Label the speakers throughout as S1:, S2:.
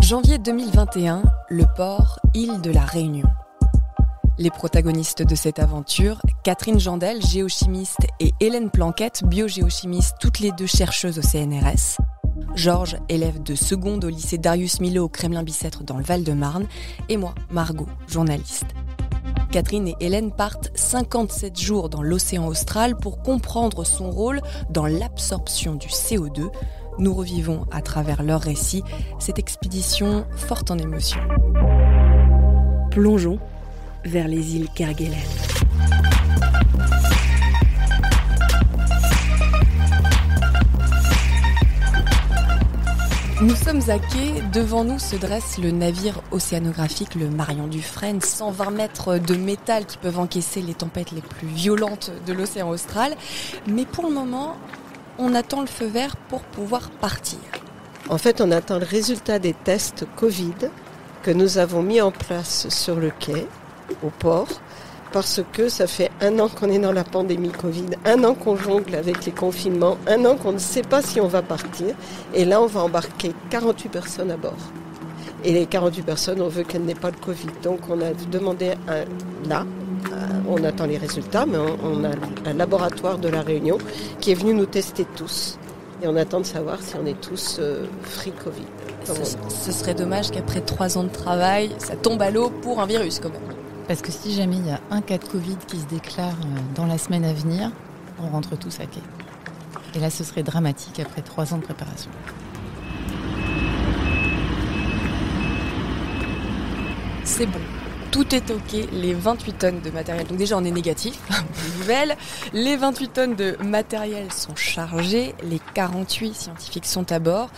S1: Janvier 2021, le port île de la Réunion. Les protagonistes de cette aventure, Catherine Jandel, géochimiste, et Hélène Planquette, biogéochimiste, toutes les deux chercheuses au CNRS. Georges, élève de seconde au lycée Darius Milhaud au Kremlin-Bicêtre dans le Val-de-Marne. Et moi, Margot, journaliste. Catherine et Hélène partent 57 jours dans l'océan austral pour comprendre son rôle dans l'absorption du CO2. Nous revivons à travers leurs récits cette expédition forte en émotions. Plongeons vers les îles Kerguelen. Nous sommes à quai, devant nous se dresse le navire océanographique le Marion Dufresne, 120 mètres de métal qui peuvent encaisser les tempêtes les plus violentes de l'océan austral. Mais pour le moment, on attend le feu vert pour pouvoir partir.
S2: En fait, on attend le résultat des tests Covid que nous avons mis en place sur le quai, au port, parce que ça fait 1 an qu'on est dans la pandémie Covid, 1 an qu'on jongle avec les confinements, 1 an qu'on ne sait pas si on va partir. Et là, on va embarquer 48 personnes à bord. Et les 48 personnes, on veut qu'elles n'aient pas le Covid. Donc, on a demandé on attend les résultats, mais on a un laboratoire de La Réunion qui est venu nous tester tous. Et on attend de savoir si on est tous free Covid.
S1: Ce serait dommage qu'après 3 ans de travail, ça tombe à l'eau pour un virus quand même.
S3: Parce que si jamais il y a un cas de Covid qui se déclare dans la semaine à venir, on rentre tous à quai. Et là, ce serait dramatique après 3 ans de préparation.
S1: C'est bon. Tout est OK, les 28 tonnes de matériel. Donc déjà, on est négatif, bonne nouvelle. Les 28 tonnes de matériel sont chargées, les 48 scientifiques sont à bord,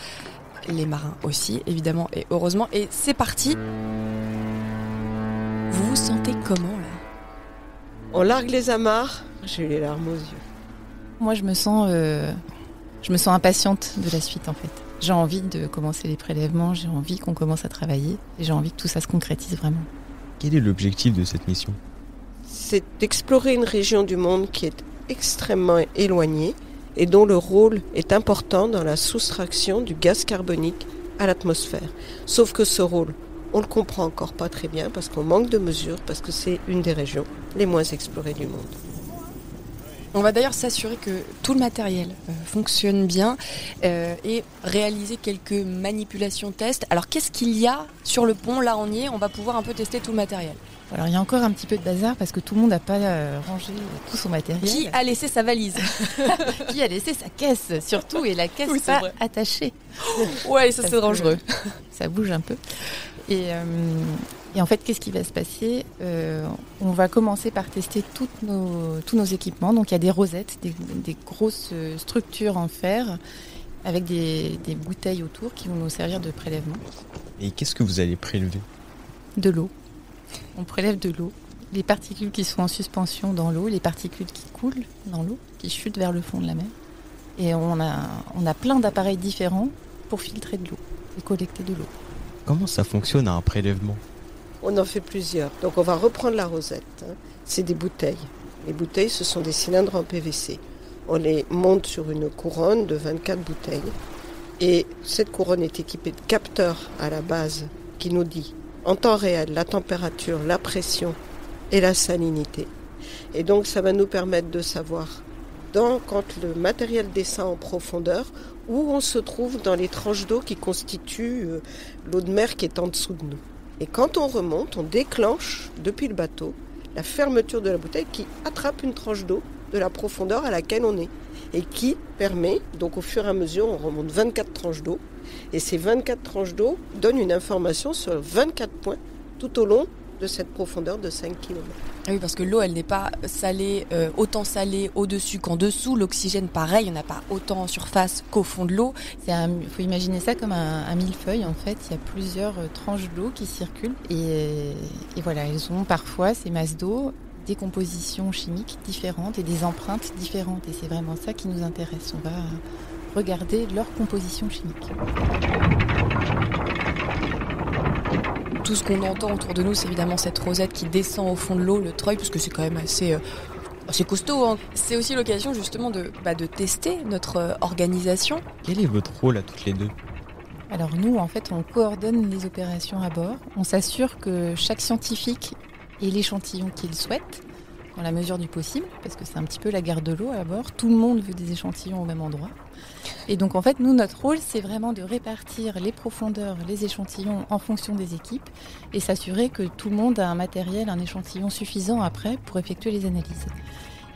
S1: les marins aussi, évidemment, et heureusement. Et c'est parti. Vous vous sentez comment, là ?
S2: On largue les amarres, j'ai eu les larmes aux yeux.
S3: Moi, je me sens impatiente de la suite, en fait. J'ai envie de commencer les prélèvements, j'ai envie qu'on commence à travailler, et j'ai envie que tout ça se concrétise vraiment.
S4: Quel est l'objectif de cette mission ?
S2: C'est d'explorer une région du monde qui est extrêmement éloignée et dont le rôle est important dans la soustraction du gaz carbonique à l'atmosphère. Sauf que ce rôle, on ne le comprend encore pas très bien parce qu'on manque de mesures, parce que c'est une des régions les moins explorées du monde.
S1: On va d'ailleurs s'assurer que tout le matériel fonctionne bien et réaliser quelques manipulations tests. Alors qu'est-ce qu'il y a sur le pont ? Là on y est, on va pouvoir un peu tester tout le matériel.
S3: Alors il y a encore un petit peu de bazar parce que tout le monde n'a pas rangé tout son matériel.
S1: Qui a laissé sa valise ?
S3: Qui a laissé sa caisse surtout, et la caisse pas attachée.
S1: Ouais, ça c'est dangereux.
S3: Ça bouge un peu. Et en fait, qu'est-ce qui va se passer ? On va commencer par tester tous nos équipements. Donc, il y a des rosettes, des grosses structures en fer avec des bouteilles autour qui vont nous servir de prélèvement.
S4: Et qu'est-ce que vous allez prélever ?
S3: De l'eau. On prélève de l'eau. Les particules qui sont en suspension dans l'eau, les particules qui coulent dans l'eau, qui chutent vers le fond de la mer. Et on a plein d'appareils différents pour filtrer de l'eau et collecter de l'eau.
S4: Comment ça fonctionne à un prélèvement ?
S2: On en fait plusieurs. Donc on va reprendre la rosette. C'est des bouteilles. Les bouteilles, ce sont des cylindres en PVC. On les monte sur une couronne de 24 bouteilles. Et cette couronne est équipée de capteurs à la base qui nous dit en temps réel la température, la pression et la salinité. Et donc ça va nous permettre de savoir quand le matériel descend en profondeur, où on se trouve dans les tranches d'eau qui constituent l'eau de mer qui est en dessous de nous. Et quand on remonte, on déclenche depuis le bateau la fermeture de la bouteille qui attrape une tranche d'eau de la profondeur à laquelle on est et qui permet, donc au fur et à mesure, on remonte 24 tranches d'eau et ces 24 tranches d'eau donnent une information sur 24 points tout au long de cette profondeur de 5 km.
S1: Oui, parce que l'eau, elle n'est pas salée, autant salée au-dessus qu'en dessous. L'oxygène, pareil, il n'y en a pas autant en surface qu'au fond de l'eau.
S3: Il faut imaginer ça comme un millefeuille, en fait. Il y a plusieurs tranches d'eau qui circulent. Et voilà, elles ont parfois, ces masses d'eau, des compositions chimiques différentes et des empreintes différentes. Et c'est vraiment ça qui nous intéresse. On va regarder leur composition chimique.
S1: Tout ce qu'on entend autour de nous, c'est évidemment cette rosette qui descend au fond de l'eau, le treuil, parce que c'est quand même assez costaud. Hein. C'est aussi l'occasion justement de tester notre organisation.
S4: Quel est votre rôle à toutes les deux ?
S3: Alors nous, en fait, on coordonne les opérations à bord. On s'assure que chaque scientifique ait l'échantillon qu'il souhaite, dans la mesure du possible, parce que c'est un petit peu la guerre de l'eau à bord. Tout le monde veut des échantillons au même endroit. Et donc, en fait, nous, notre rôle, c'est vraiment de répartir les profondeurs, les échantillons en fonction des équipes et s'assurer que tout le monde a un matériel, un échantillon suffisant après pour effectuer les analyses.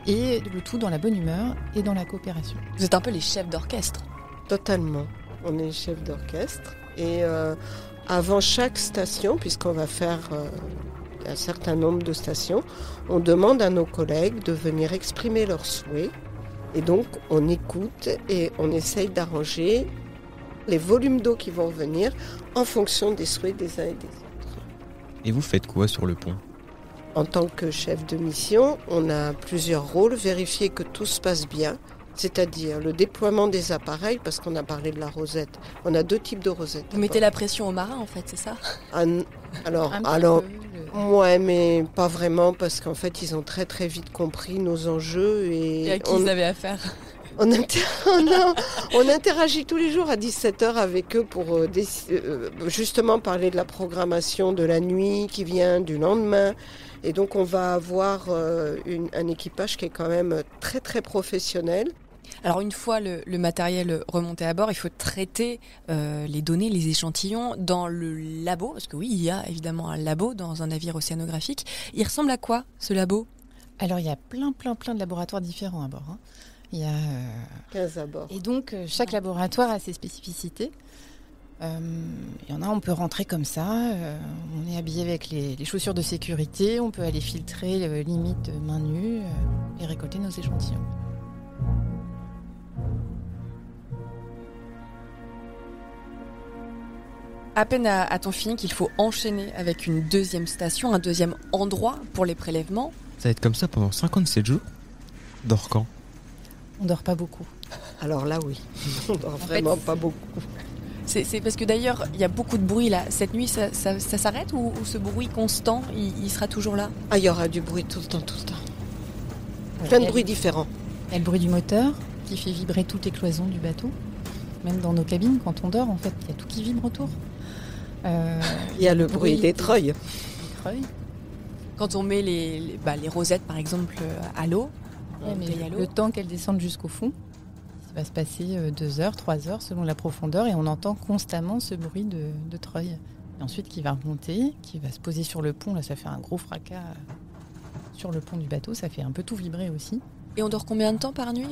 S3: Et le tout dans la bonne humeur et dans la coopération.
S1: Vous êtes un peu les chefs d'orchestre.
S2: Totalement. On est chef d'orchestre. Et avant chaque station, puisqu'on va faire un certain nombre de stations, on demande à nos collègues de venir exprimer leurs souhaits. Et donc, on écoute et on essaye d'arranger les volumes d'eau qui vont venir en fonction des souhaits des uns et des autres.
S4: Et vous faites quoi sur le pont ?
S2: En tant que chef de mission, on a plusieurs rôles. Vérifier que tout se passe bien, c'est-à-dire le déploiement des appareils, parce qu'on a parlé de la rosette. On a 2 types de rosettes.
S1: Vous mettez la pression aux marins, en fait, c'est ça ?
S2: Alors, ouais, mais pas vraiment, parce qu'en fait, ils ont très très vite compris nos enjeux. Et
S1: à qui ils avaient affaire ?
S2: On interagit tous les jours à 17h avec eux pour justement parler de la programmation de la nuit qui vient, du lendemain. Et donc on va avoir un équipage qui est quand même très très professionnel.
S1: Alors une fois le matériel remonté à bord, il faut traiter les données, les échantillons dans le labo, parce que oui, il y a évidemment un labo dans un navire océanographique. Il ressemble à quoi ce labo ?
S3: Alors il y a plein de laboratoires différents à bord. Il y a
S2: 15 à bord.
S3: Et donc chaque laboratoire a ses spécificités. Il y en a, on peut rentrer comme ça, on est habillé avec les chaussures de sécurité, on peut aller filtrer limite main nue et récolter nos échantillons.
S1: À peine a-t-on fini qu'il faut enchaîner avec une deuxième station, un deuxième endroit pour les prélèvements.
S4: Ça va être comme ça pendant 57 jours ? Dors quand ?
S3: On dort pas beaucoup.
S2: Alors là, oui, on dort vraiment pas beaucoup.
S1: C'est parce que d'ailleurs, il y a beaucoup de bruit là. Cette nuit, ça s'arrête ou ce bruit constant, il sera toujours là ?
S2: Ah, il y aura du bruit tout le temps. Plein de bruits différents.
S3: Il y a le bruit du moteur qui fait vibrer toutes les cloisons du bateau. Même dans nos cabines, quand on dort, en fait, il y a tout qui vibre autour.
S2: Il y a le bruit des treuils.
S1: Quand on met les rosettes, par exemple, à l'eau,
S3: le temps qu'elles descendent jusqu'au fond, il va se passer 2 heures, 3 heures selon la profondeur et on entend constamment ce bruit de treuil. Et ensuite qui va remonter, qui va se poser sur le pont. Là, ça fait un gros fracas sur le pont du bateau. Ça fait un peu tout vibrer aussi.
S1: Et on dort combien de temps par nuit ?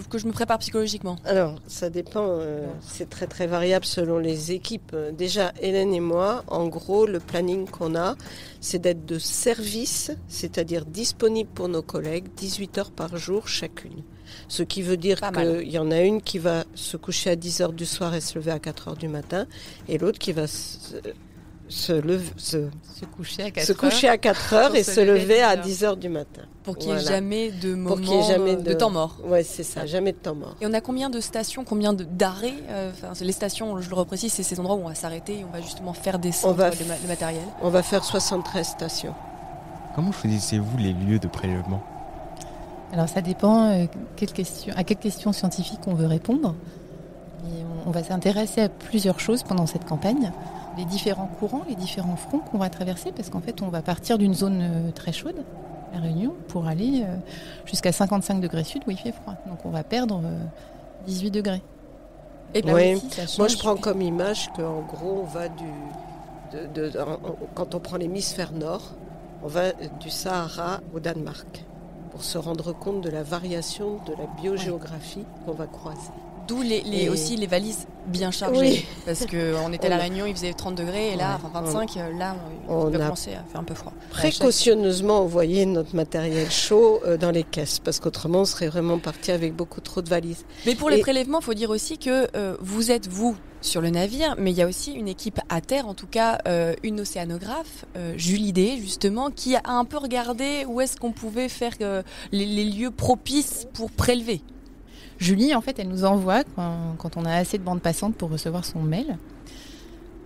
S1: Que je me prépare psychologiquement.
S2: Alors, ça dépend. C'est très très variable selon les équipes. Déjà, Hélène et moi, en gros, le planning qu'on a, c'est d'être de service, c'est-à-dire disponible pour nos collègues, 18 heures par jour chacune. Ce qui veut dire qu'il y en a une qui va se coucher à 10 heures du soir et se lever à 4 heures du matin, et l'autre qui va se coucher à 4 heures et se lever à 10 heures du matin.
S1: Pour qu'il n'y ait jamais de moment de temps mort.
S2: Oui, c'est ça, jamais de temps mort.
S1: Et on a combien de stations, combien d'arrêts les stations, je le reprécise, c'est ces endroits où on va s'arrêter et on va justement faire descendre le matériel.
S2: On va faire 73 stations.
S4: Comment choisissez-vous les lieux de prélèvement ?
S3: Alors ça dépend à quelle question scientifique on veut répondre. Et on va s'intéresser à plusieurs choses pendant cette campagne. Les différents courants, les différents fronts qu'on va traverser, parce qu'en fait on va partir d'une zone très chaude, la Réunion, pour aller jusqu'à 55 degrés sud où il fait froid. Donc on va perdre 18 degrés.
S2: Et oui, moi je prends comme image qu'en gros on va quand on prend l'hémisphère nord, on va du Sahara au Danemark pour se rendre compte de la variation de la biogéographie qu'on va croiser.
S1: D'où aussi les valises bien chargées. Oui. Parce qu'on était à La Réunion, il faisait 30 degrés et là, 25, là, on va commencer à faire un peu froid.
S2: Précautionneusement envoyé notre matériel chaud dans les caisses, parce qu'autrement, on serait vraiment parti avec beaucoup trop de valises.
S1: Mais pour les prélèvements, il faut dire aussi que vous êtes, sur le navire, mais il y a aussi une équipe à terre, en tout cas une océanographe, Julie D, justement, qui a un peu regardé où est-ce qu'on pouvait faire les lieux propices pour prélever.
S3: Julie, en fait, elle nous envoie, quand on a assez de bande passante pour recevoir son mail,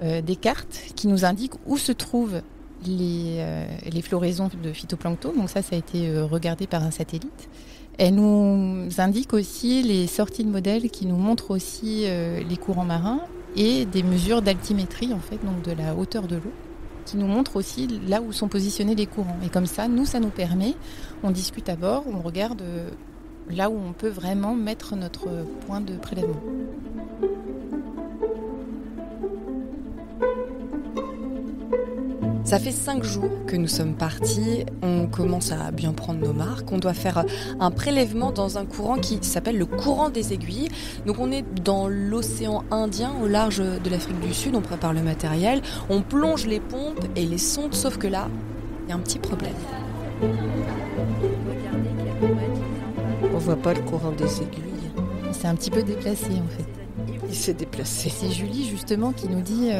S3: des cartes qui nous indiquent où se trouvent les floraisons de phytoplancton. Donc ça a été regardé par un satellite. Elle nous indique aussi les sorties de modèles qui nous montrent aussi les courants marins et des mesures d'altimétrie en fait, donc de la hauteur de l'eau, qui nous montrent aussi là où sont positionnés les courants. Et comme ça, ça nous permet, on discute à bord, on regarde là où on peut vraiment mettre notre point de prélèvement.
S1: Ça fait 5 jours que nous sommes partis, on commence à bien prendre nos marques, on doit faire un prélèvement dans un courant qui s'appelle le courant des aiguilles. Donc on est dans l'océan Indien, au large de l'Afrique du Sud, on prépare le matériel, on plonge les pompes et les sondes, sauf que là, il y a un petit problème.
S2: On voit pas le courant des aiguilles.
S3: Il s'est un petit peu déplacé en fait.
S2: Il s'est déplacé.
S3: Et c'est Julie justement qui nous dit,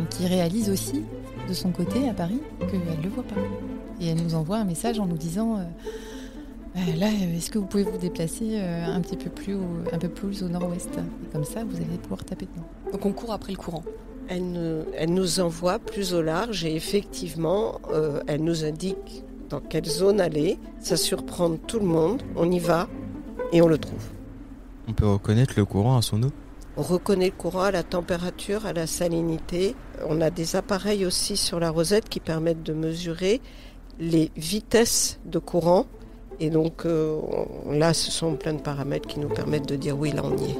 S3: qui réalise aussi de son côté à Paris qu'elle ne le voit pas. Et elle nous envoie un message en nous disant là, est-ce que vous pouvez vous déplacer un peu plus au nord-ouest, et comme ça vous allez pouvoir taper dedans.
S1: Donc on court après le courant.
S2: Elle nous envoie plus au large et effectivement elle nous indique dans quelle zone aller. Ça surprend tout le monde, on y va et on le trouve.
S4: On peut reconnaître le courant à son eau?
S2: On reconnaît le courant à la température, à la salinité. On a des appareils aussi sur la rosette qui permettent de mesurer les vitesses de courant. Et donc là, ce sont plein de paramètres qui nous permettent de dire oui, là on y est.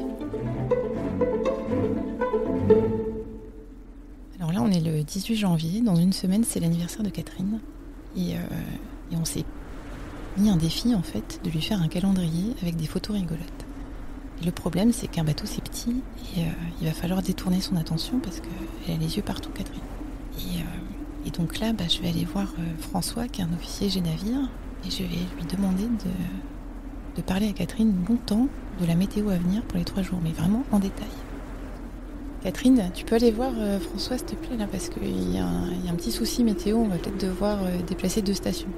S3: Alors là, on est le 18 janvier. Dans une semaine, c'est l'anniversaire de Catherine. Et on s'est mis un défi, en fait, de lui faire un calendrier avec des photos rigolotes. Et le problème, c'est qu'un bateau, c'est petit et il va falloir détourner son attention parce qu'elle a les yeux partout, Catherine. Et donc là, je vais aller voir François, qui est un officier G-Navire, et je vais lui demander de parler à Catherine longtemps de la météo à venir pour les 3 jours, mais vraiment en détail. Catherine, tu peux aller voir François, s'il te plaît, là, parce qu'il y a un petit souci météo, on va peut-être devoir déplacer 2 stations.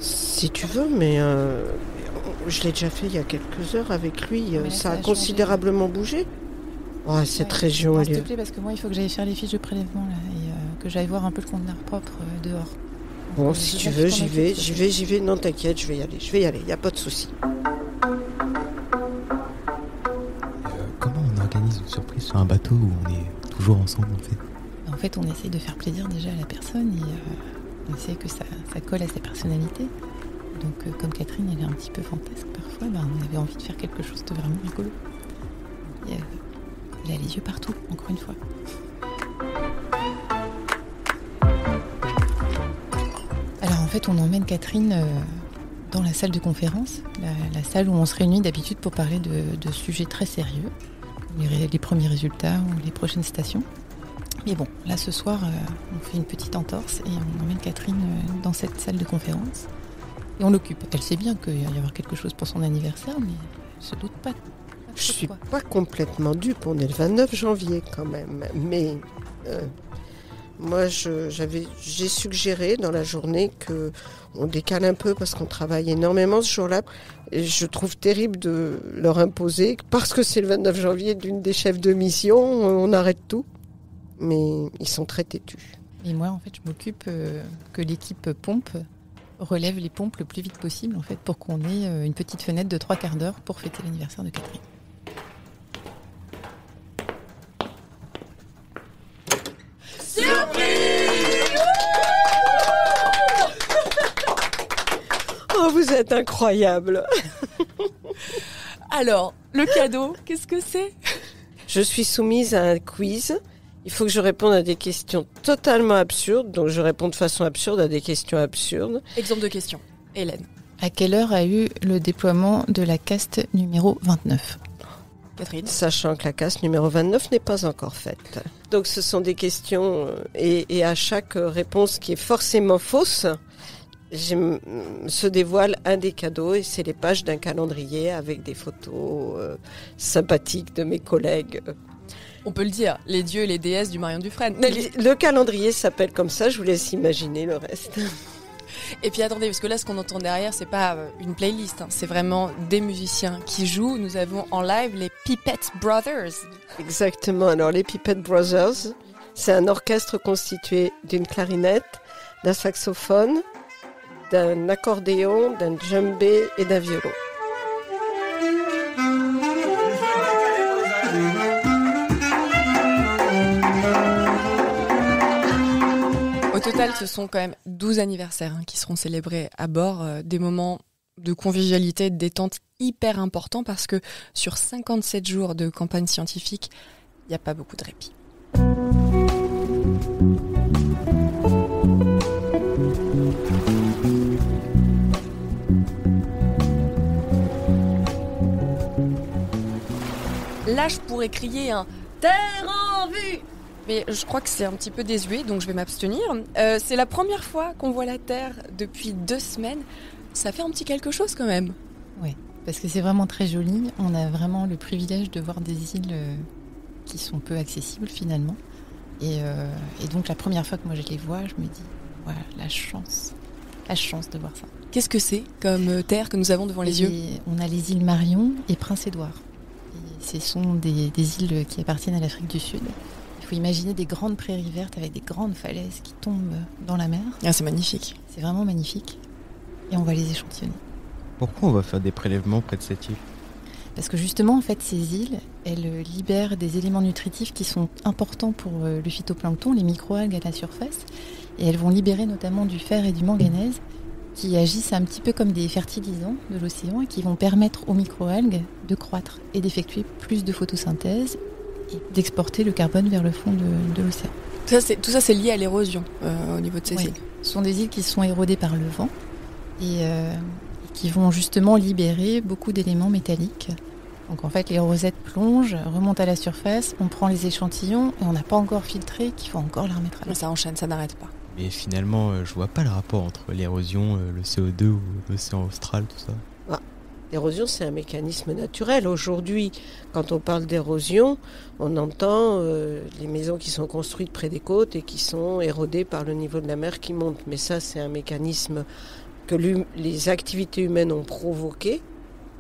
S2: Si tu veux, mais je l'ai déjà fait il y a quelques heures avec lui. Ça a considérablement bougé. Ouais, cette région,
S3: s'il te plaît, parce que moi, il faut que j'aille faire les fiches de prélèvement là, et que j'aille voir un peu le conteneur propre dehors.
S2: Bon, si tu veux, j'y vais. Non, t'inquiète, je vais y aller. Il n'y a pas de souci.
S4: Comment on organise une surprise sur un bateau où on est toujours ensemble, en fait?
S3: En fait, on essaye de faire plaisir déjà à la personne et on essaie que ça colle à sa personnalité. Donc, comme Catherine, elle est un petit peu fantasque parfois, on avait envie de faire quelque chose de vraiment rigolo. Et, elle a les yeux partout, encore une fois. Alors en fait, on emmène Catherine dans la salle de conférence, la salle où on se réunit d'habitude pour parler de sujets très sérieux, les premiers résultats ou les prochaines stations. Mais bon, là ce soir, on fait une petite entorse et on emmène Catherine dans cette salle de conférence. Et on l'occupe. Elle sait bien qu'il va y avoir quelque chose pour son anniversaire, mais elle ne se doute pas.
S2: Je suis pas complètement dupe, on est le 29 janvier quand même. Mais moi, j'ai suggéré dans la journée qu'on décale un peu parce qu'on travaille énormément ce jour-là. Et je trouve terrible de leur imposer, parce que c'est le 29 janvier d'une des chefs de mission, on arrête tout. Mais ils sont très têtus.
S3: Et moi, en fait, je m'occupe que l'équipe pompe relève les pompes le plus vite possible, en fait, pour qu'on ait une petite fenêtre de 3/4 d'heure pour fêter l'anniversaire de Catherine.
S2: Surprise! Oh, vous êtes incroyable.
S1: Alors, le cadeau, qu'est-ce que c'est?
S2: Je suis soumise à un quiz. Il faut que je réponde à des questions totalement absurdes. Donc je réponds de façon absurde à des questions absurdes.
S1: Exemple de question. Hélène.
S3: À quelle heure a eu le déploiement de la caste numéro 29?
S1: Catherine.
S2: Sachant que la caste numéro 29 n'est pas encore faite. Donc ce sont des questions et à chaque réponse qui est forcément fausse, se dévoile un des cadeaux et c'est les pages d'un calendrier avec des photos sympathiques de mes collègues.
S1: On peut le dire, les dieux et les déesses du Marion Dufresne.
S2: Le calendrier s'appelle comme ça, je vous laisse imaginer le reste.
S1: Et puis attendez, parce que là, ce qu'on entend derrière, c'est pas une playlist, c'est vraiment des musiciens qui jouent. Nous avons en live les Pipette Brothers.
S2: Exactement, alors les Pipette Brothers, c'est un orchestre constitué d'une clarinette, d'un saxophone, d'un accordéon, d'un djembé et d'un violon.
S1: Au total, ce sont quand même 12 anniversaires qui seront célébrés à bord, des moments de convivialité, de détente hyper importants parce que sur 57 jours de campagne scientifique, il n'y a pas beaucoup de répit. Là, je pourrais crier un « Terre en vue !» Mais je crois que c'est un petit peu désuet, donc je vais m'abstenir. C'est la première fois qu'on voit la Terre depuis 2 semaines. Ça fait un petit quelque chose quand même.
S3: Oui, parce que c'est vraiment très joli. On a vraiment le privilège de voir des îles qui sont peu accessibles finalement. Et donc la première fois que moi je les vois, je me dis, voilà, la chance de voir ça.
S1: Qu'est-ce que c'est comme terre que nous avons devant les yeux ?
S3: On a les îles Marion et Prince-Édouard. Et ce sont des îles qui appartiennent à l'Afrique du Sud. Il faut imaginer des grandes prairies vertes avec des grandes falaises qui tombent dans la mer.
S1: Ah, c'est magnifique.
S3: C'est vraiment magnifique. Et on va les échantillonner.
S4: Pourquoi on va faire des prélèvements près de cette île ?
S3: Parce que justement, en fait, ces îles, elles libèrent des éléments nutritifs qui sont importants pour le phytoplancton, les microalgues à la surface. Et elles vont libérer notamment du fer et du manganèse qui agissent un petit peu comme des fertilisants de l'océan et qui vont permettre aux microalgues de croître et d'effectuer plus de photosynthèse et d'exporter le carbone vers le fond de l'océan.
S1: Tout ça, c'est lié à l'érosion au niveau de ces îles.
S3: Ce sont des îles qui sont érodées par le vent et qui vont justement libérer beaucoup d'éléments métalliques. Donc en fait, les rosettes plongent, remontent à la surface, on prend les échantillons et on n'a pas encore filtré qu'il faut encore la remettre à l'eau.
S1: Ça enchaîne, ça n'arrête pas.
S4: Mais finalement, je vois pas le rapport entre l'érosion, le CO2 ou l'océan austral, tout ça.
S2: L'érosion, c'est un mécanisme naturel. Aujourd'hui, quand on parle d'érosion, on entend les maisons qui sont construites près des côtes et qui sont érodées par le niveau de la mer qui monte. Mais ça, c'est un mécanisme que les activités humaines ont provoqué,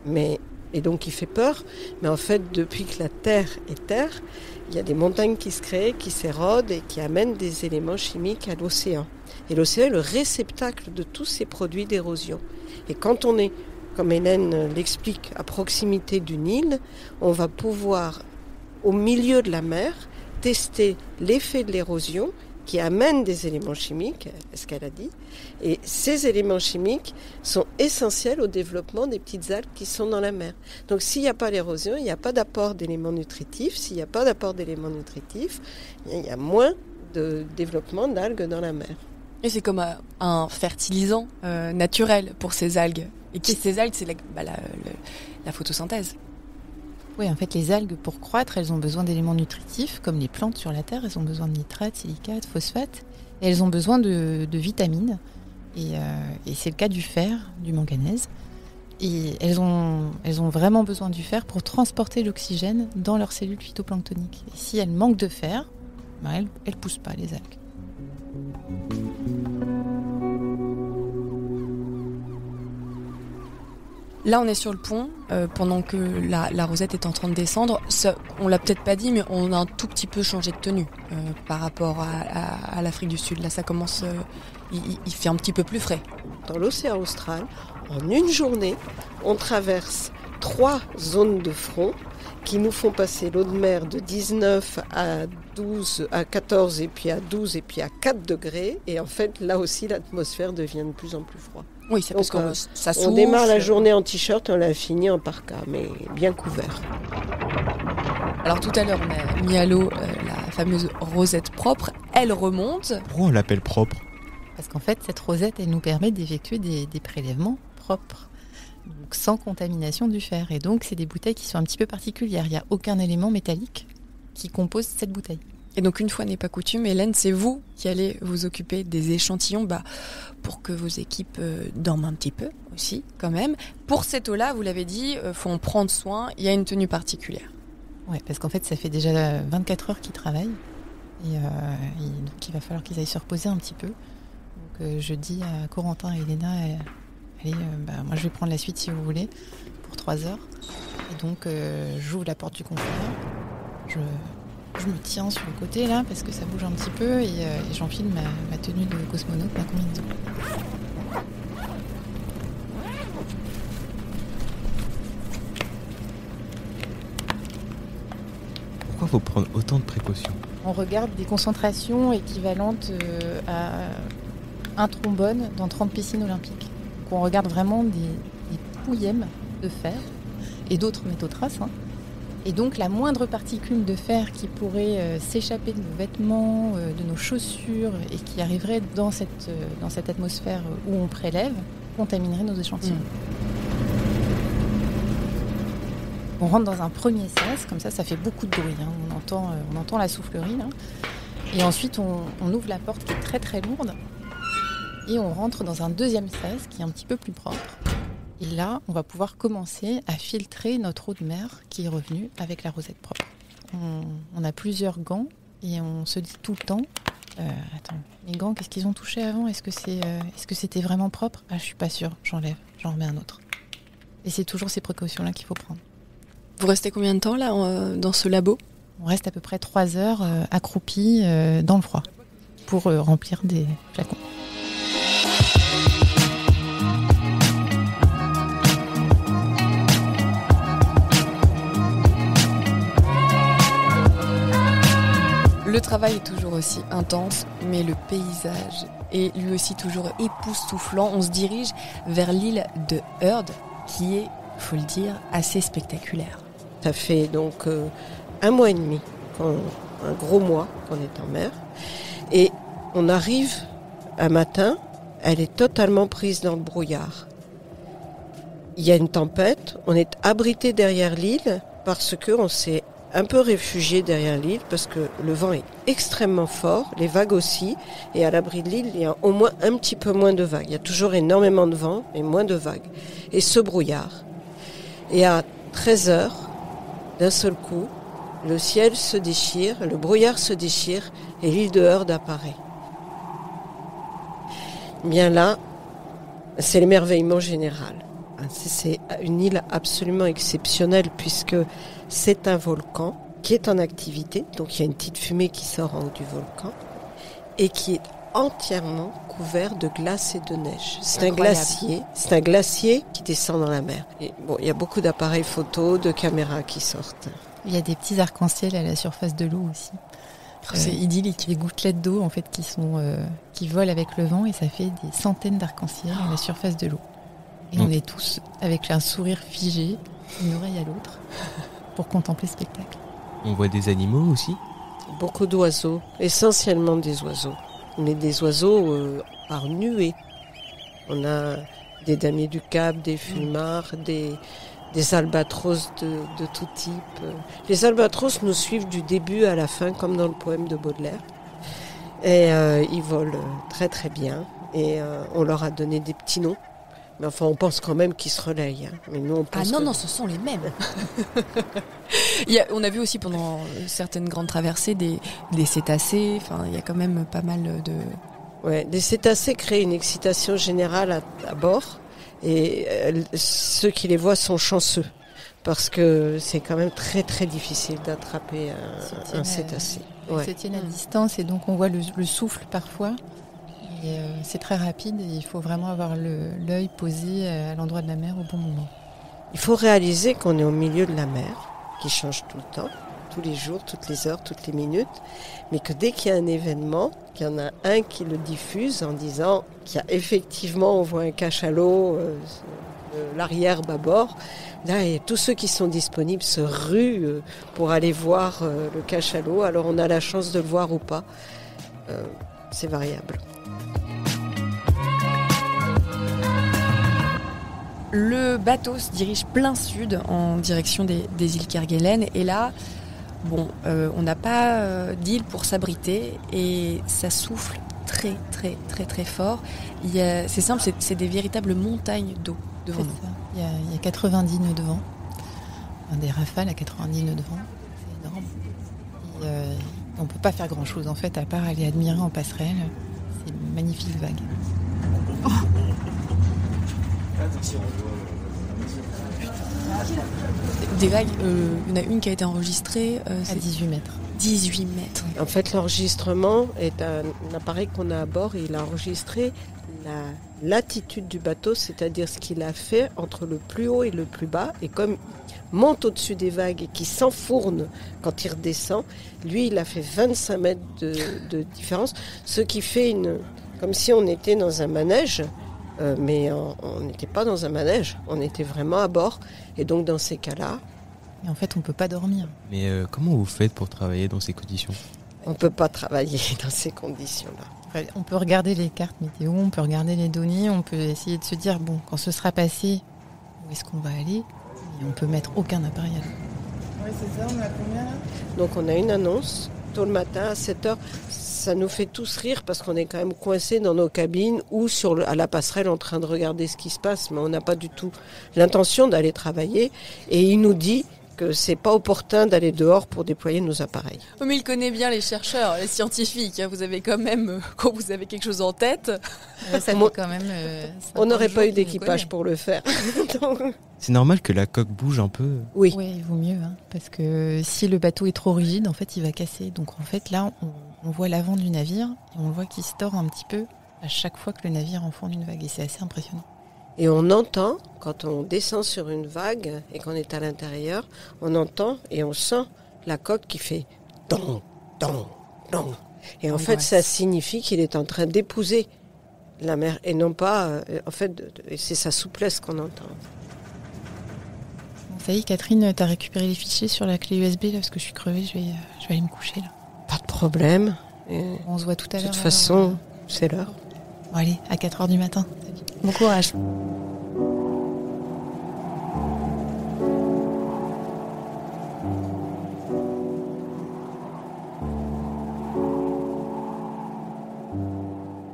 S2: et donc qui fait peur. Mais en fait, depuis que la Terre est Terre, il y a des montagnes qui se créent, qui s'érodent et qui amènent des éléments chimiques à l'océan. Et l'océan est le réceptacle de tous ces produits d'érosion. Et quand on est, comme Hélène l'explique, à proximité d'une île, on va pouvoir, au milieu de la mer, tester l'effet de l'érosion qui amène des éléments chimiques, ce qu'elle a dit. Et ces éléments chimiques sont essentiels au développement des petites algues qui sont dans la mer. Donc s'il n'y a pas l'érosion, il n'y a pas d'apport d'éléments nutritifs. S'il n'y a pas d'apport d'éléments nutritifs, il y a moins de développement d'algues dans la mer.
S1: Et c'est comme un fertilisant naturel pour ces algues. Et ces algues, c'est la photosynthèse.
S3: Oui, en fait, les algues, pour croître, elles ont besoin d'éléments nutritifs, comme les plantes sur la Terre. Elles ont besoin de nitrates, silicates, phosphates. Et elles ont besoin de vitamines. Et c'est le cas du fer, du manganèse. Et elles ont vraiment besoin du fer pour transporter l'oxygène dans leurs cellules phytoplanctoniques. Et si elles manquent de fer, elles ne poussent pas, les algues.
S1: Là, on est sur le pont, pendant que la Rosette est en train de descendre. Ça, on l'a peut-être pas dit, mais on a un tout petit peu changé de tenue par rapport à l'Afrique du Sud. Là, ça commence... il fait un petit peu plus frais.
S2: Dans l'océan austral, en une journée, on traverse 3 zones de front qui nous font passer l'eau de mer de 19 à 12, à 14 et puis à 12 et puis à 4 degrés. Et en fait, là aussi, l'atmosphère devient de plus en plus froide.
S1: Oui, c'est parce que ça souffle.
S2: On démarre la journée en t-shirt, on l'a fini en parka, mais bien couvert.
S1: Alors tout à l'heure, on a mis à l'eau la fameuse rosette propre. Elle remonte.
S4: Pourquoi on l'appelle propre ?
S3: Parce qu'en fait, cette rosette, elle nous permet d'effectuer des prélèvements propres, donc sans contamination du fer. Et donc, c'est des bouteilles qui sont un petit peu particulières. Il n'y a aucun élément métallique qui compose cette bouteille.
S1: Et donc, une fois n'est pas coutume, Hélène, c'est vous qui allez vous occuper des échantillons pour que vos équipes dorment un petit peu aussi, quand même. Pour cette eau-là, vous l'avez dit, faut en prendre soin, il y a une tenue particulière.
S3: Oui, parce qu'en fait, ça fait déjà 24 heures qu'ils travaillent. Et donc, il va falloir qu'ils aillent se reposer un petit peu. Donc, je dis à Corentin et Elena, allez, moi je vais prendre la suite si vous voulez, pour 3 heures. Et donc, j'ouvre la porte du confort. Je me tiens sur le côté là parce que ça bouge un petit peu et j'enfile ma tenue de cosmonaute, ma combinaison.
S4: Pourquoi faut prendre autant de précautions ?
S3: On regarde des concentrations équivalentes à un trombone dans 30 piscines olympiques. Donc on regarde vraiment des pouillèmes de fer et d'autres métaux traces. Et donc la moindre particule de fer qui pourrait s'échapper de nos vêtements, de nos chaussures et qui arriverait dans cette atmosphère où on prélève, contaminerait nos échantillons. On rentre dans un premier sas, comme ça fait beaucoup de bruit. On entend la soufflerie. Là. Et ensuite, on ouvre la porte qui est très très lourde. Et on rentre dans un deuxième sas qui est un petit peu plus propre. Et là, on va pouvoir commencer à filtrer notre eau de mer qui est revenue avec la rosette propre. On a plusieurs gants et on se dit tout le temps attends, les gants, qu'est-ce qu'ils ont touché avant ? Est-ce que c'était vraiment propre ? Ah, je suis pas sûre, j'enlève, j'en remets un autre. Et c'est toujours ces précautions-là qu'il faut prendre.
S1: Vous restez combien de temps là dans ce labo ?
S3: On reste à peu près 3 heures accroupis dans le froid pour remplir des flacons.
S1: Le travail est toujours aussi intense, mais le paysage est lui aussi toujours époustouflant. On se dirige vers l'île de Heard, qui est, faut le dire, assez spectaculaire.
S2: Ça fait donc 1 mois et demi, un gros mois qu'on est en mer. Et on arrive un matin, elle est totalement prise dans le brouillard. Il y a une tempête, on est abrité derrière l'île parce qu'on s'est un peu réfugié derrière l'île parce que le vent est extrêmement fort, les vagues aussi, et à l'abri de l'île, il y a au moins un petit peu moins de vagues. Il y a toujours énormément de vent, mais moins de vagues. Et ce brouillard. Et à 13h, d'un seul coup, le ciel se déchire, le brouillard se déchire, et l'île de Heard apparaît. Bien là, c'est l'émerveillement général. C'est une île absolument exceptionnelle puisque c'est un volcan qui est en activité, donc il y a une petite fumée qui sort en haut du volcan et qui est entièrement couvert de glace et de neige. C'est un glacier qui descend dans la mer. Et bon, il y a beaucoup d'appareils photo, de caméras qui sortent.
S3: Il y a des petits arcs-en-ciel à la surface de l'eau aussi.
S1: C'est idyllique.
S3: Des gouttelettes d'eau en fait qui volent avec le vent et ça fait des centaines d'arcs-en-ciel à la surface de l'eau. Et on est tous avec un sourire figé, une oreille à l'autre, pour contempler le spectacle.
S4: On voit des animaux aussi ?
S2: Beaucoup d'oiseaux, essentiellement des oiseaux. Mais des oiseaux par nuées. On a des damiers du Cap, des fulmards, des albatros de tout type. Les albatros nous suivent du début à la fin, comme dans le poème de Baudelaire. Et ils volent très très bien. Et on leur a donné des petits noms. Mais enfin, on pense quand même qu'ils se relayent. Hein. Mais nous, on pense
S1: non, ce sont les mêmes. On a vu aussi pendant certaines grandes traversées des cétacés. Enfin, il y a quand même pas mal de...
S2: Ouais, les cétacés créent une excitation générale à bord. Et ceux qui les voient sont chanceux. Parce que c'est quand même très très difficile d'attraper un cétacé.
S3: Ils se tiennent à distance et donc on voit le souffle parfois. Et c'est très rapide et il faut vraiment avoir l'œil posé à l'endroit de la mer au bon moment.
S2: Il faut réaliser qu'on est au milieu de la mer, qui change tout le temps, tous les jours, toutes les heures, toutes les minutes, mais que dès qu'il y a un événement, qu'il y en a un qui le diffuse en disant qu'il y a effectivement, on voit un cachalot, l'arrière bâbord, là, et tous ceux qui sont disponibles se ruent pour aller voir le cachalot. Alors on a la chance de le voir ou pas, c'est variable.
S1: Le bateau se dirige plein sud en direction des îles Kerguelen et là, on n'a pas d'île pour s'abriter et ça souffle très très très très fort. C'est simple, c'est des véritables montagnes d'eau devant nous.
S3: Il y a 90 nœuds de vent, des rafales à 90 nœuds de vent, c'est énorme. Et, on ne peut pas faire grand chose en fait à part aller admirer en passerelle ces magnifiques vagues. Oh.
S1: Des vagues, il y en a une qui a été enregistrée
S3: à 18 mètres.
S1: 18 mètres.
S2: En fait, l'enregistrement est un appareil qu'on a à bord et il a enregistré la latitude du bateau, c'est-à-dire ce qu'il a fait entre le plus haut et le plus bas. Et comme il monte au-dessus des vagues et qu'il s'enfourne quand il redescend, lui, il a fait 25 mètres de différence, ce qui fait comme si on était dans un manège, mais on n'était pas dans un manège, on était vraiment à bord. Et donc dans ces cas-là...
S3: Et en fait, on ne peut pas dormir.
S4: Mais comment vous faites pour travailler dans ces conditions ?
S2: On ne peut pas travailler dans ces conditions-là.
S3: Enfin, on peut regarder les cartes météo, on peut regarder les données, on peut essayer de se dire, bon, quand ce sera passé, où est-ce qu'on va aller ? Et on peut mettre aucun appareil à l'eau.
S5: Oui, c'est ça, on a combien là ?
S2: Donc on a une annonce, tôt le matin à 7h. Ça nous fait tous rire parce qu'on est quand même coincés dans nos cabines ou à la passerelle en train de regarder ce qui se passe, mais on n'a pas du tout l'intention d'aller travailler. Et il nous dit que c'est pas opportun d'aller dehors pour déployer nos appareils.
S1: Oh, mais il connaît bien les chercheurs, les scientifiques. Vous avez quand même, quand vous avez quelque chose en tête...
S3: Ça fait quand même...
S2: on n'aurait pas eu d'équipage pour le faire. Donc...
S4: C'est normal que la coque bouge un peu ?
S2: Oui.
S3: Oui, il vaut mieux, parce que si le bateau est trop rigide, en fait, il va casser. Donc en fait, là, on voit l'avant du navire et on voit qu'il se tord un petit peu à chaque fois que le navire enfourne une vague. Et c'est assez impressionnant.
S2: Et on entend, quand on descend sur une vague et qu'on est à l'intérieur, on entend et on sent la coque qui fait don, don, don. Et en fait, ça signifie qu'il est en train d'épouser la mer et non pas... en fait, c'est sa souplesse qu'on entend.
S3: Bon, ça y est, Catherine, t'as récupéré les fichiers sur la clé USB, là, parce que je suis crevée, je vais aller me coucher, là.
S2: Pas de problème. Et
S3: on se voit tout à l'heure.
S2: De toute façon, c'est l'heure.
S3: Bon, allez, à 4h du matin. Salut. Bon courage.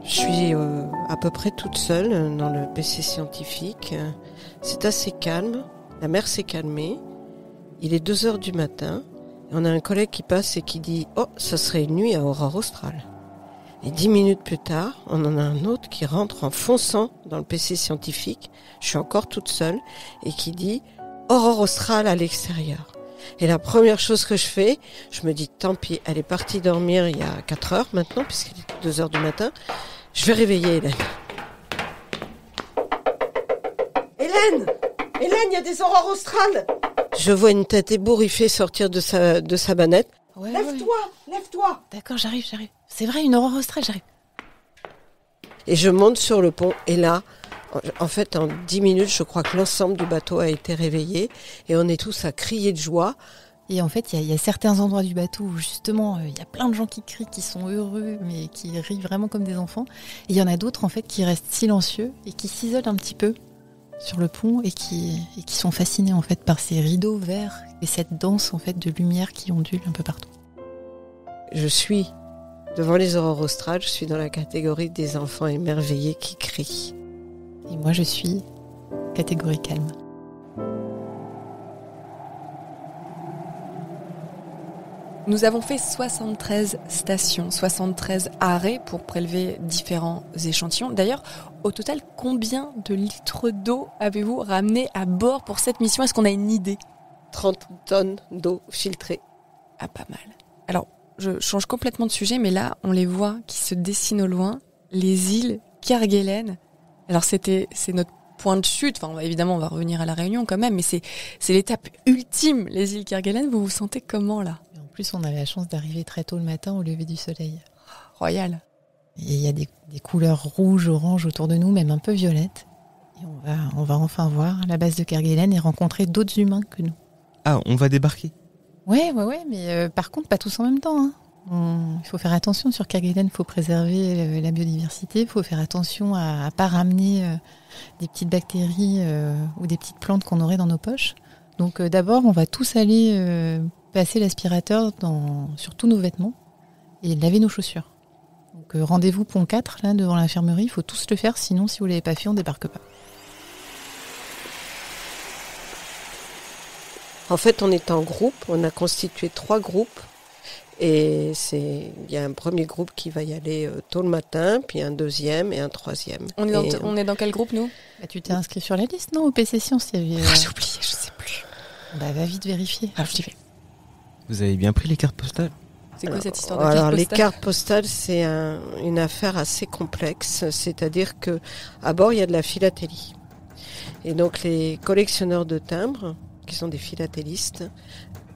S2: Je suis à peu près toute seule dans le PC scientifique. C'est assez calme. La mer s'est calmée. Il est 2h du matin. Et on a un collègue qui passe et qui dit « Oh, ça serait une nuit à aurore australe ». Et 10 minutes plus tard, on en a un autre qui rentre en fonçant dans le PC scientifique. Je suis encore toute seule. Et qui dit « Aurore australe à l'extérieur ». Et la première chose que je fais, je me dis « Tant pis, elle est partie dormir il y a 4 heures maintenant, puisqu'il est 2h du matin. Je vais réveiller Hélène. » Hélène, il y a des aurores australes. Je vois une tête ébouriffée sortir de sa banette.
S3: Ouais,
S2: Lève-toi.
S3: D'accord, j'arrive. C'est vrai, une aurore australe, j'arrive.
S2: Et je monte sur le pont. Et là, en fait, en 10 minutes, je crois que l'ensemble du bateau a été réveillé. Et on est tous à crier de joie.
S3: Et en fait, il y a certains endroits du bateau où justement, il y a plein de gens qui crient, qui sont heureux, mais qui rient vraiment comme des enfants. Et il y en a d'autres, en fait, qui restent silencieux et qui s'isolent un petit peu sur le pont et qui sont fascinés, en fait, par ces rideaux verts et cette danse, en fait, de lumière qui ondule un peu partout.
S2: Je suis devant les aurores australes, je suis dans la catégorie des enfants émerveillés qui crient.
S3: Et moi, je suis catégorie calme.
S1: Nous avons fait 73 stations, 73 arrêts pour prélever différents échantillons. D'ailleurs, au total, combien de litres d'eau avez-vous ramené à bord pour cette mission ? Est-ce qu'on a une idée ?
S2: 30 tonnes d'eau filtrée.
S1: Ah, pas mal. Alors, je change complètement de sujet, mais là, on les voit qui se dessinent au loin, les îles Kerguelen. Alors, c'est notre point de chute. Enfin, évidemment, on va revenir à la Réunion quand même, mais c'est l'étape ultime, les îles Kerguelen. Vous vous sentez comment, là ?
S3: En plus, on avait la chance d'arriver très tôt le matin au lever du soleil.
S1: Royal.
S3: Et il y a des couleurs rouges, oranges autour de nous, même un peu violettes. Et on va enfin voir la base de Kerguelen et rencontrer d'autres humains que nous.
S4: Ah, on va débarquer ?
S3: Ouais, mais par contre, pas tous en même temps. Il faut faire attention sur Kerguelen, il faut préserver la biodiversité, il faut faire attention à pas ramener des petites bactéries ou des petites plantes qu'on aurait dans nos poches. Donc d'abord, on va tous aller passer l'aspirateur sur tous nos vêtements et laver nos chaussures. Donc rendez-vous pont 4, là, devant l'infirmerie, il faut tous le faire, sinon si vous ne l'avez pas fait, on ne débarque pas.
S2: En fait, on est en groupe, on a constitué 3 groupes. Et il y a un premier groupe qui va y aller tôt le matin, puis un deuxième et un troisième.
S1: On est dans quel groupe, nous ?
S3: Tu t'es inscrit sur la liste, non ? Au PC Sciences, il y avait...
S1: J'ai oublié, je sais plus.
S3: Va vite vérifier.
S1: Alors, je t'y vais.
S4: Vous avez bien pris les cartes postales ?
S1: C'est quoi cette histoire de
S2: Alors,
S1: carte
S2: les
S1: postale ?
S2: cartes postales, c'est une affaire assez complexe. C'est-à-dire que à bord, il y a de la philatélie. Et donc, les collectionneurs de timbres, qui sont des philatélistes,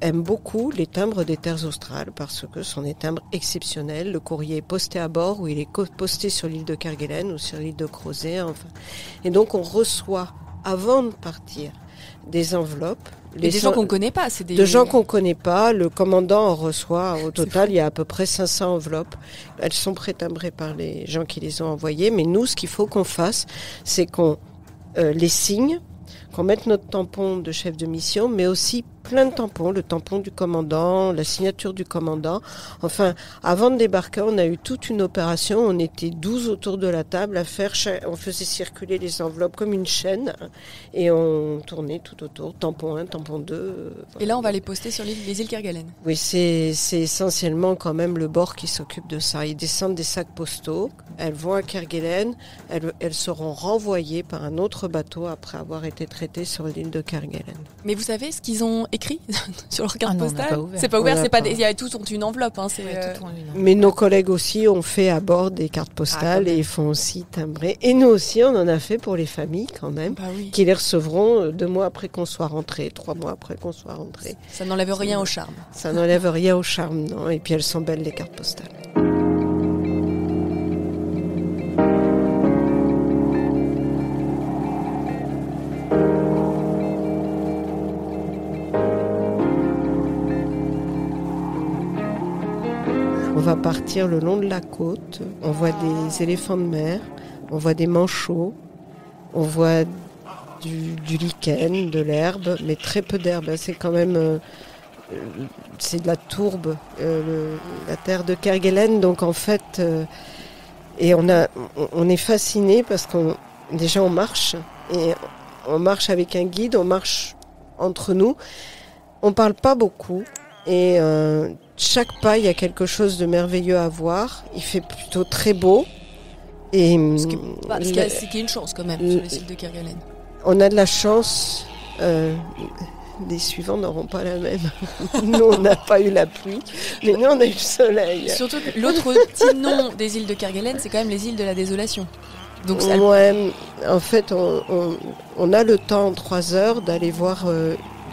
S2: aiment beaucoup les timbres des terres australes parce que ce sont des timbres exceptionnels. Le courrier est posté à bord ou il est posté sur l'île de Kerguelen ou sur l'île de Crozet. Enfin. Et donc, on reçoit, avant de partir, des enveloppes.
S1: Des gens qu'on ne connaît pas. C'est
S2: De gens qu'on ne connaît pas. Le commandant en reçoit. Au total, il y a à peu près 500 enveloppes. Elles sont pré-timbrées par les gens qui les ont envoyées. Mais nous, ce qu'il faut qu'on fasse, c'est qu'on les signe, qu'on mette notre tampon de chef de mission, mais aussi plein de tampons, le tampon du commandant, la signature du commandant. Enfin, avant de débarquer, on a eu toute une opération. On était 12 autour de la table à faire, on faisait circuler les enveloppes comme une chaîne et on tournait tout autour, tampon 1, tampon 2.
S1: Et là, on va les poster sur les îles Kerguelen.
S2: Oui, c'est essentiellement quand même le bord qui s'occupe de ça. Ils descendent des sacs postaux, elles vont à Kerguelen, elles seront renvoyées par un autre bateau après avoir été traitées sur l'île de Kerguelen.
S1: Mais vous savez ce qu'ils ont écrit sur leur carte postale ? C'est
S3: pas
S1: ouvert,
S2: c'est pas
S1: il y a tous ont une enveloppe. Hein,
S2: Mais nos collègues aussi ont fait à bord des cartes postales et ils font aussi timbrer. Et nous aussi, on en a fait pour les familles quand même, qui les recevront 2 mois après qu'on soit rentré, 3 mois après qu'on soit rentré.
S1: Ça n'enlève rien au charme.
S2: Ça n'enlève rien au charme, non. Et puis elles sont belles les cartes postales. On va partir le long de la côte, on voit des éléphants de mer, on voit des manchots, on voit du lichen, de l'herbe, mais très peu d'herbe. C'est quand même c'est de la tourbe, la terre de Kerguelen. Donc en fait, et on est fasciné parce qu'on déjà on marche et on marche avec un guide, on marche entre nous, on parle pas beaucoup et chaque pas, il y a quelque chose de merveilleux à voir. Il fait plutôt très beau. Et
S1: ce qui est une chance quand même sur les îles de Kerguelen.
S2: On a de la chance. Les suivants n'auront pas la même. Nous, on n'a pas eu la pluie, mais nous, on a eu le soleil.
S1: Surtout que l'autre petit nom des îles de Kerguelen, c'est quand même les îles de la Désolation. Donc ça...
S2: Ouais, en fait, on a le temps en 3 heures d'aller voir...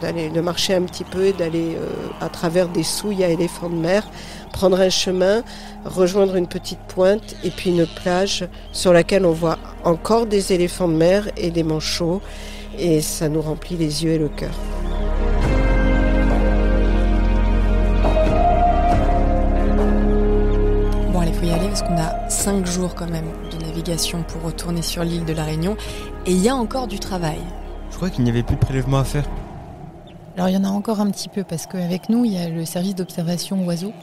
S2: de marcher un petit peu et d'aller à travers des souilles à éléphants de mer, prendre un chemin, rejoindre une petite pointe et puis une plage sur laquelle on voit encore des éléphants de mer et des manchots et ça nous remplit les yeux et le cœur.
S1: Bon allez, il faut y aller parce qu'on a 5 jours quand même de navigation pour retourner sur l'île de la Réunion et il y a encore du travail.
S4: Je crois qu'il n'y avait plus de prélèvement à faire.
S3: Alors il y en a encore un petit peu parce qu'avec nous il y a le service d'observation oiseaux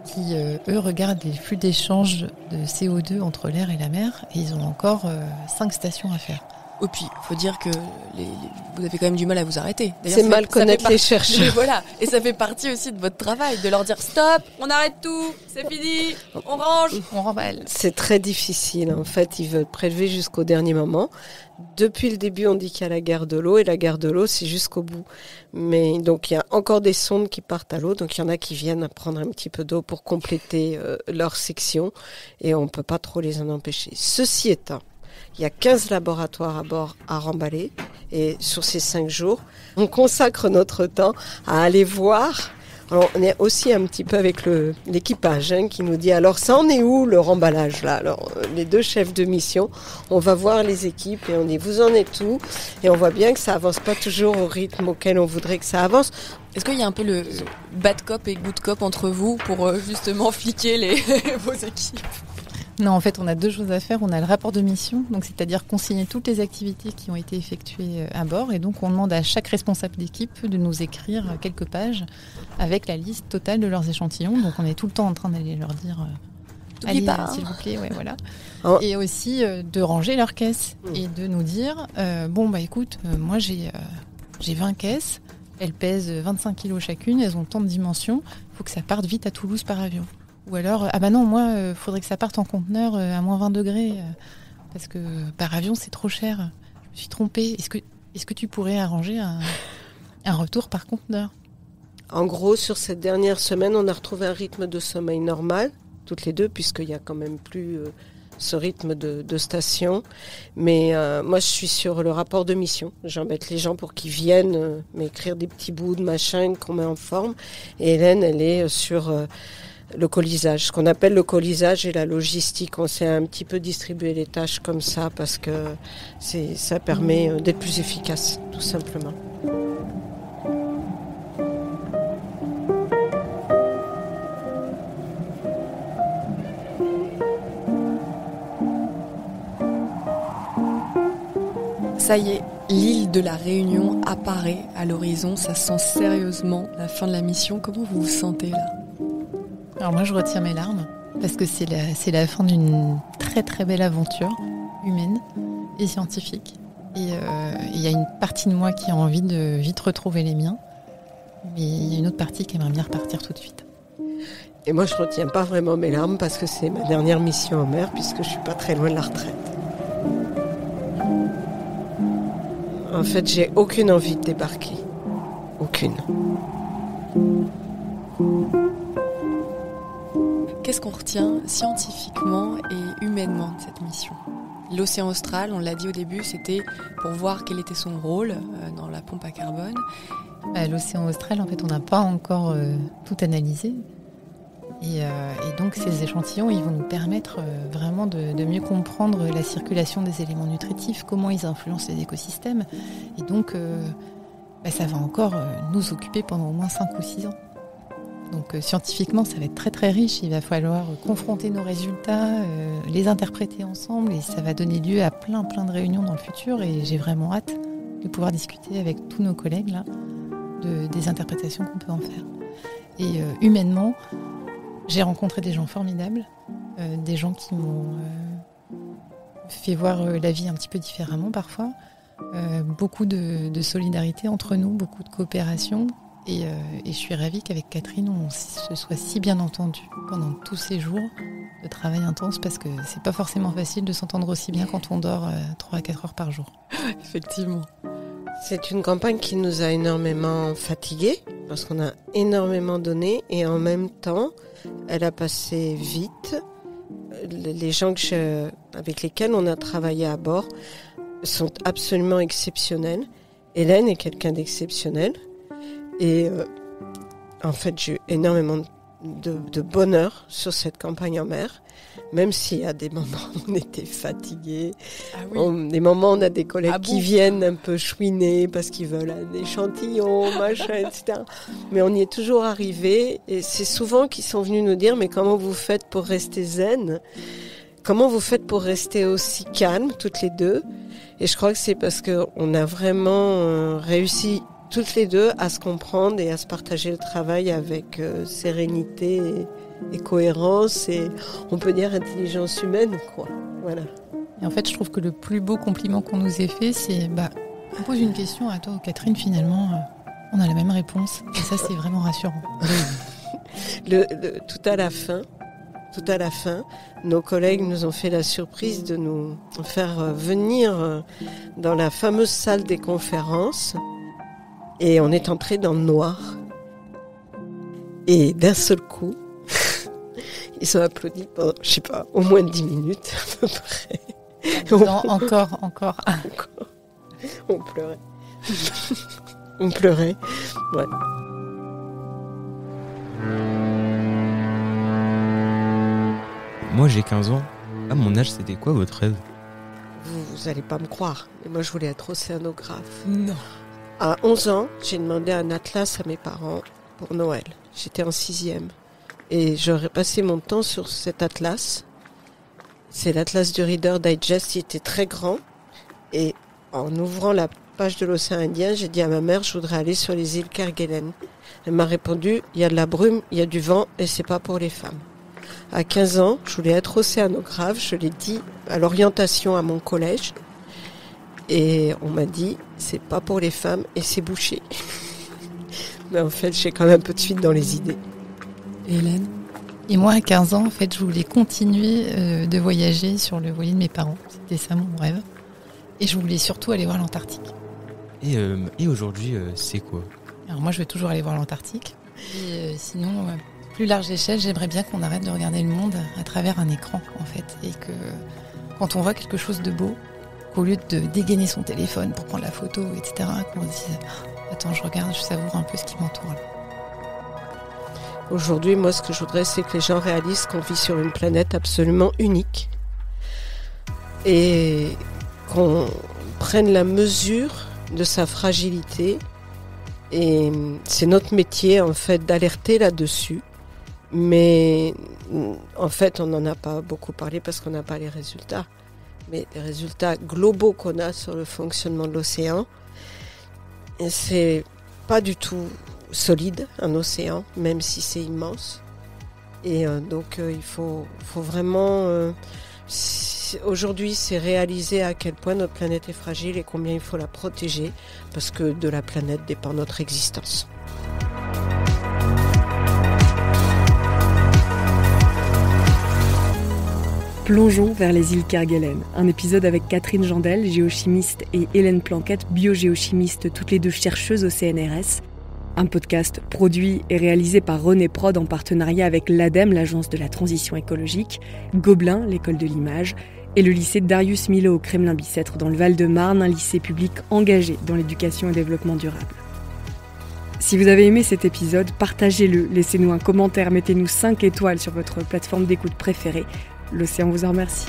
S3: qui eux regardent les flux d'échange de CO2 entre l'air et la mer et ils ont encore 5 stations à faire.
S1: Et puis il faut dire que vous avez quand même du mal à vous arrêter.
S2: D'ailleurs, c'est mal connaître les chercheurs.
S1: Voilà, et ça fait partie aussi de votre travail de leur dire stop, on arrête tout, c'est fini, on range, on remballe.
S2: C'est très difficile en fait, ils veulent prélever jusqu'au dernier moment. Depuis le début, on dit qu'il y a la guerre de l'eau et la guerre de l'eau, c'est jusqu'au bout. Mais donc il y a encore des sondes qui partent à l'eau, donc il y en a qui viennent prendre un petit peu d'eau pour compléter leur section et on peut pas trop les en empêcher. Ceci étant, il y a 15 laboratoires à bord à remballer et sur ces 5 jours, on consacre notre temps à aller voir. Alors, on est aussi un petit peu avec l'équipage qui nous dit alors ça en est où le remballage là. Alors les 2 chefs de mission, on va voir les équipes et on dit vous en êtes où et on voit bien que ça avance pas toujours au rythme auquel on voudrait que ça avance.
S1: Est-ce qu'il y a un peu le bad cop et good cop entre vous pour justement fliquer vos équipes ?
S3: Non, en fait, on a 2 choses à faire. On a le rapport de mission, donc c'est-à-dire consigner toutes les activités qui ont été effectuées à bord. Et donc, on demande à chaque responsable d'équipe de nous écrire quelques pages avec la liste totale de leurs échantillons. Donc, on est tout le temps en train d'aller leur dire allez, s'il vous plaît, ouais, voilà. Oh. Et aussi de ranger leurs caisses et de nous dire écoute, moi j'ai 20 caisses, elles pèsent 25 kilos chacune, elles ont tant de dimensions, il faut que ça parte vite à Toulouse par avion. Ou alors, moi, faudrait que ça parte en conteneur à moins 20 degrés, parce que par avion, c'est trop cher. Je me suis trompée. Est-ce que tu pourrais arranger un retour par conteneur ?
S2: En gros, sur cette dernière semaine, on a retrouvé un rythme de sommeil normal, toutes les deux, puisqu'il n'y a quand même plus ce rythme de station. Mais moi, je suis sur le rapport de mission. J'embête les gens pour qu'ils viennent m'écrire des petits bouts de machin qu'on met en forme. Et Hélène, elle est sur le colisage, ce qu'on appelle le colisage et la logistique. On s'est un petit peu distribué les tâches comme ça parce que ça permet d'être plus efficace, tout simplement.
S1: Ça y est, l'île de la Réunion apparaît à l'horizon. Ça sent sérieusement la fin de la mission. Comment vous vous sentez là ?
S3: Alors moi, je retiens mes larmes parce que c'est la fin d'une très très belle aventure humaine et scientifique. Et il y a une partie de moi qui a envie de vite retrouver les miens, mais il y a une autre partie qui aimerait bien repartir tout de suite.
S2: Et moi, je retiens pas vraiment mes larmes parce que c'est ma dernière mission en mer puisque je suis pas très loin de la retraite. En fait, j'ai aucune envie de débarquer. Aucune.
S1: Qu'est-ce qu'on retient scientifiquement et humainement de cette mission ? L'océan austral, on l'a dit au début, c'était pour voir quel était son rôle dans la pompe à carbone.
S3: L'océan austral, en fait, on n'a pas encore tout analysé. Et donc ces échantillons, ils vont nous permettre vraiment de mieux comprendre la circulation des éléments nutritifs, comment ils influencent les écosystèmes. Et donc ça va encore nous occuper pendant au moins 5 ou 6 ans. Donc scientifiquement, ça va être très très riche. Il va falloir confronter nos résultats, les interpréter ensemble, et ça va donner lieu à plein de réunions dans le futur. Et j'ai vraiment hâte de pouvoir discuter avec tous nos collègues là, des interprétations qu'on peut en faire. Et humainement, j'ai rencontré des gens formidables, des gens qui m'ont fait voir la vie un petit peu différemment parfois, beaucoup de solidarité entre nous, beaucoup de coopération, et je suis ravie qu'avec Catherine on se soit si bien entendu pendant tous ces jours de travail intense, parce que c'est pas forcément facile de s'entendre aussi bien quand on dort 3 à 4 heures par jour.
S1: Effectivement.
S2: C'est une campagne qui nous a énormément fatigués parce qu'on a énormément donné, et en même temps, elle a passé vite. Les gens avec lesquels on a travaillé à bord sont absolument exceptionnels. Hélène est quelqu'un d'exceptionnel. Et en fait, j'ai eu énormément de bonheur sur cette campagne en mer, même s'il y a des moments où on était fatigués.
S1: Ah oui.
S2: Des moments où on a des collègues qui viennent un peu chouiner parce qu'ils veulent un échantillon, machin, etc. Mais on y est toujours arrivé, et c'est souvent qu'ils sont venus nous dire « Mais comment vous faites pour rester zen ? Comment vous faites pour rester aussi calme, toutes les deux ?» Et je crois que c'est parce qu'on a vraiment réussi toutes les deux à se comprendre et à se partager le travail avec sérénité et cohérence, et on peut dire intelligence humaine, quoi. Voilà.
S3: Et en fait, je trouve que le plus beau compliment qu'on nous ait fait, c'est on pose une question à toi ou Catherine, finalement, on a la même réponse. Et ça, c'est vraiment rassurant.
S2: Tout à la fin, nos collègues nous ont fait la surprise de nous faire venir dans la fameuse salle des conférences, et on est entré dans le noir. Et d'un seul coup, ils ont applaudi pendant, je sais pas, au moins 10 minutes à peu près.
S3: Non, encore.
S2: On pleurait. On pleurait, ouais.
S4: Moi j'ai 15 ans. À mon âge, c'était quoi votre rêve ?
S2: Vous allez pas me croire, mais moi je voulais être océanographe.
S1: Non.
S2: À 11 ans, j'ai demandé un atlas à mes parents pour Noël. J'étais en 6e. Et j'aurais passé mon temps sur cet atlas. C'est l'atlas du Reader Digest, il était très grand. Et en ouvrant la page de l'océan Indien, j'ai dit à ma mère, je voudrais aller sur les îles Kerguelen. Elle m'a répondu, il y a de la brume, il y a du vent, et c'est pas pour les femmes. À 15 ans, je voulais être océanographe, je l'ai dit à l'orientation à mon collège. Et on m'a dit, c'est pas pour les femmes, et c'est bouché. Mais en fait, j'ai quand même un peu de suite dans les idées.
S1: Hélène ?
S3: Et moi, à 15 ans, en fait, je voulais continuer de voyager sur le voilier de mes parents. C'était ça mon rêve. Et je voulais surtout aller voir l'Antarctique.
S4: Et aujourd'hui, c'est quoi ?
S3: Alors moi, je vais toujours aller voir l'Antarctique. Et sinon, plus large échelle, j'aimerais bien qu'on arrête de regarder le monde à travers un écran, en fait. Et que quand on voit quelque chose de beau, qu'au lieu de dégainer son téléphone pour prendre la photo, etc., qu'on se dise « Attends, je regarde, je savoure un peu ce qui m'entoure. » là.
S2: Aujourd'hui, moi, ce que je voudrais, c'est que les gens réalisent qu'on vit sur une planète absolument unique et qu'on prenne la mesure de sa fragilité. Et c'est notre métier, en fait, d'alerter là-dessus. Mais en fait, on n'en a pas beaucoup parlé parce qu'on n'a pas les résultats. Mais les résultats globaux qu'on a sur le fonctionnement de l'océan, c'est pas du tout solide, un océan, même si c'est immense. Et donc il faut vraiment... aujourd'hui, c'est réaliser à quel point notre planète est fragile et combien il faut la protéger, parce que de la planète dépend notre existence.
S1: Plongeons vers les îles Kerguelen, un épisode avec Catherine Jandel, géochimiste, et Hélène Planquette, biogéochimiste, toutes les deux chercheuses au CNRS. Un podcast produit et réalisé par René Prod en partenariat avec l'ADEME, l'Agence de la transition écologique, Gobelin, l'école de l'image, et le lycée Darius Milhaud au Kremlin-Bicêtre dans le Val-de-Marne, un lycée public engagé dans l'éducation et le développement durable. Si vous avez aimé cet épisode, partagez-le, laissez-nous un commentaire, mettez-nous 5 étoiles sur votre plateforme d'écoute préférée. L'Océan vous en remercie.